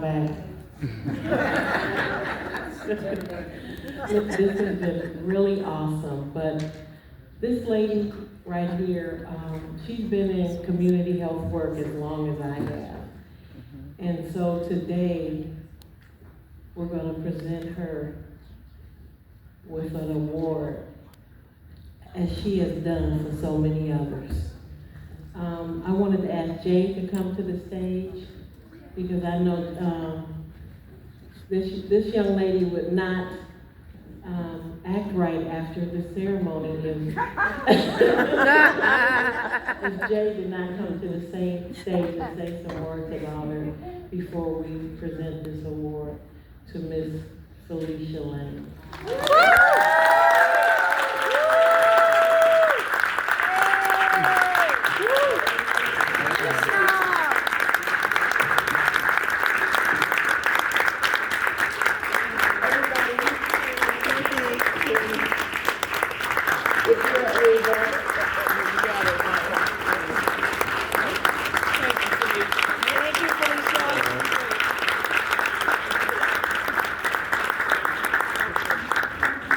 back. This has been really awesome, but this lady right here, she's been in community health work as long as I have. And so today, we're gonna present her with an award, as she has done for so many others. I wanted to ask Jay to come to the stage, because I know this young lady would not act right after the ceremony if Jay did not come to the same stage and say some words of honor before we present this award to Miss Felicia Lane.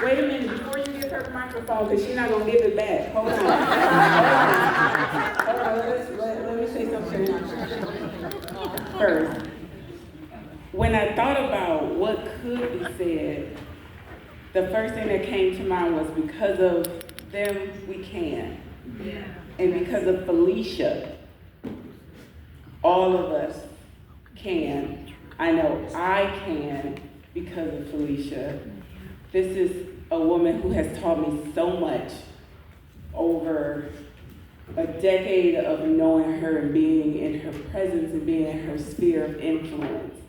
Wait a minute, before you give her the microphone, because she's not going to give it back. Hold on. Hold on. Let me say something first. When I thought about what could be said, the first thing that came to mind was, because of them, we can. Yeah. And because of Felicia, all of us can. I know I can because of Felicia. This is a woman who has taught me so much over a decade of knowing her and being in her presence and being in her sphere of influence.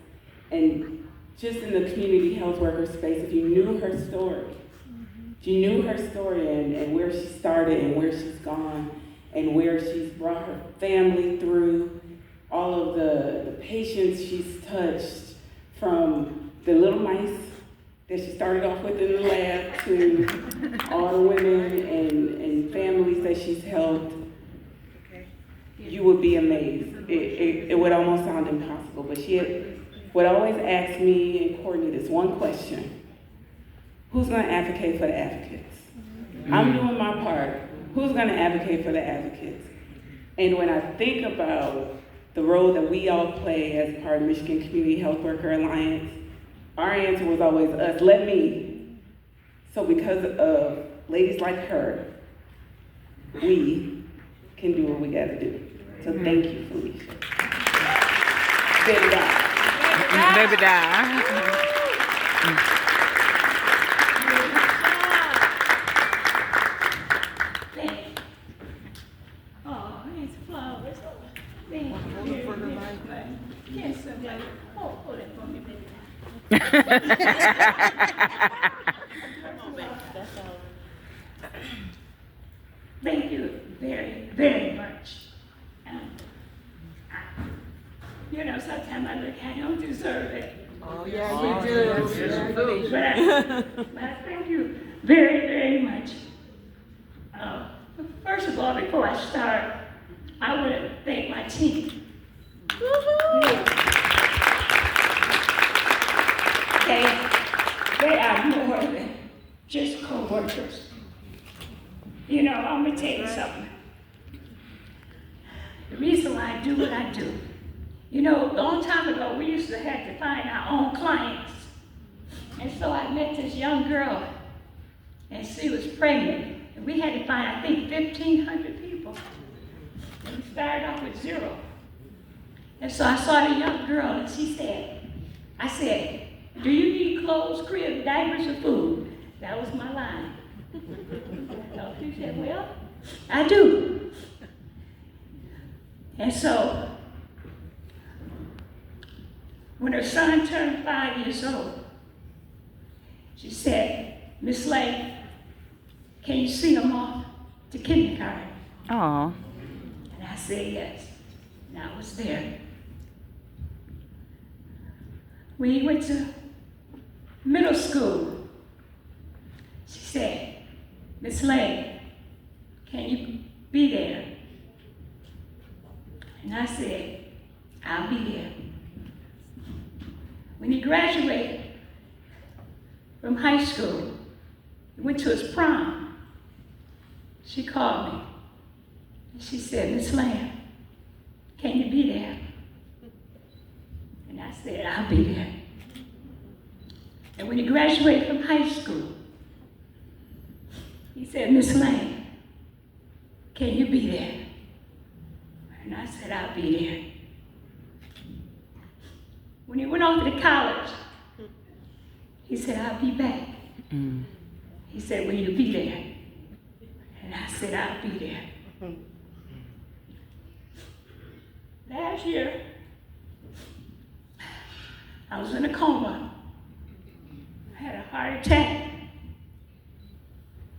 And just in the community health worker space, if you knew her story, if you knew her story and where she started and where she's gone and where she's brought her family through, all of the patients she's touched, from the little mice that she started off with in the lab to all the women and families that she's helped, you would be amazed. It would almost sound impossible, but she would always ask me and Courtney this one question: who's going to advocate for the advocates? I'm doing my part. Who's going to advocate for the advocates? And when I think about the role that we all play as part of Michigan Community Health Worker Alliance, our answer was always us, let me. So because of ladies like her, we can do what we gotta do. So thank you, Felicia. Baby die. Baby die. Oh, it's flowers. Yes, somebody. Hold it for me, baby. Thank you very, very much. You know, sometimes I look, I don't deserve it. Oh, yeah, you do. But I thank you very, very much. First of all, before I start, I want to thank my team. They are more than just co-workers. You know, I'm gonna tell you something. The reason why I do what I do, you know, a long time ago, we used to have to find our own clients. And so I met this young girl, and she was pregnant. And we had to find, I think, 1,500 people. And we started off with 0. And so I saw the young girl, and I said, do you need clothes, crib, diapers, or food? That was my line. So she said, well, I do. And so, when her son turned 5 years old, she said, Miss Lane, can you see him off to kindergarten? Oh. And I said yes. And I was there. When he went to middle school, she said, Miss Lane, can you be there? And I said, I'll be there. When he graduated from high school, he went to his prom. She called me. And she said, Miss Lamb, can you be there? And I said, I'll be there. And when he graduated from high school, he said, Miss Lamb, can you be there? And I said, I'll be there. When he went off to college, he said, I'll be back. He said, will you be there? And I said, I'll be there. Last year, I was in a coma. I had a heart attack.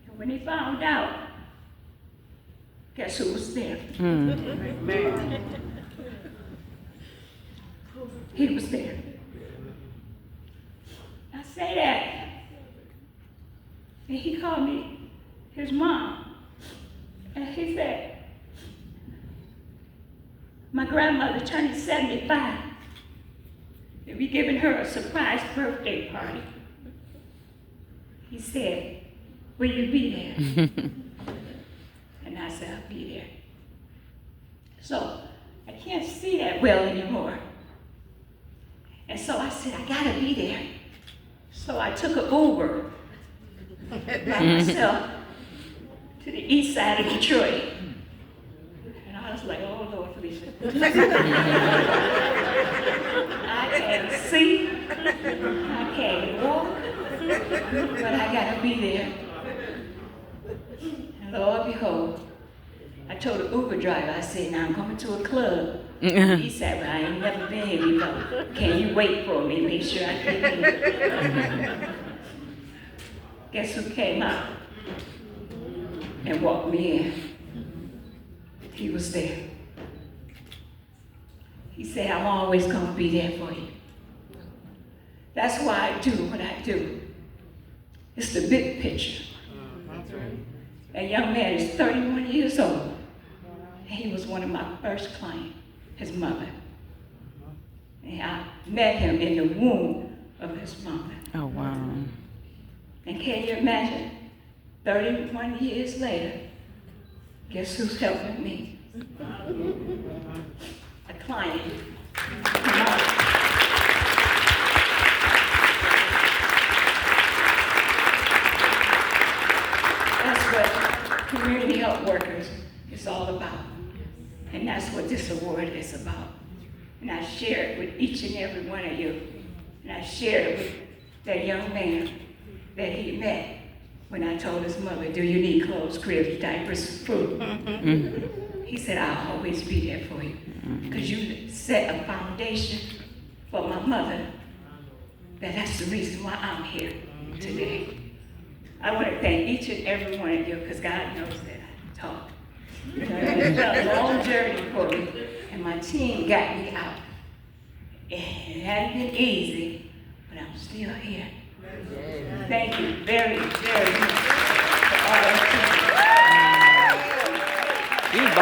And when he found out, guess who was there? He was there. I say that. And he called me his mom. And he said, my grandmother turned 75. They'll be giving her a surprise birthday party. He said, will you be there? And I said, I'll be there. So I can't see that well anymore. And so I said, I gotta be there. So I took an Uber by myself to the east side of Detroit. And I was like, oh Lord, please. I can't see, I can't walk, but I gotta be there. And Lord behold, I told the Uber driver, I said, now I'm coming to a club. He said, well, I ain't never been here before. Can you wait for me, make sure I get in? Guess who came out and walked me in? He was there. He said, I'm always going to be there for you. That's why I do what I do. It's the big picture. That young man is 31 years old. And he was one of my first clients, his mother. And I met him in the womb of his mother. Oh, wow. And can you imagine, 31 years later, guess who's helping me? A client. That's what community health workers is all about. And that's what this award is about. And I share it with each and every one of you. And I share it with that young man that he met when I told his mother, do you need clothes, cribs, diapers, food? He said, I'll always be there for you. Because you set a foundation for my mother. That's the reason why I'm here today. I want to thank each and every one of you, because God knows that I talk. It's a long journey for me, and my team got me out. It hasn't been easy, but I'm still here. Thank you very, very much for all of you.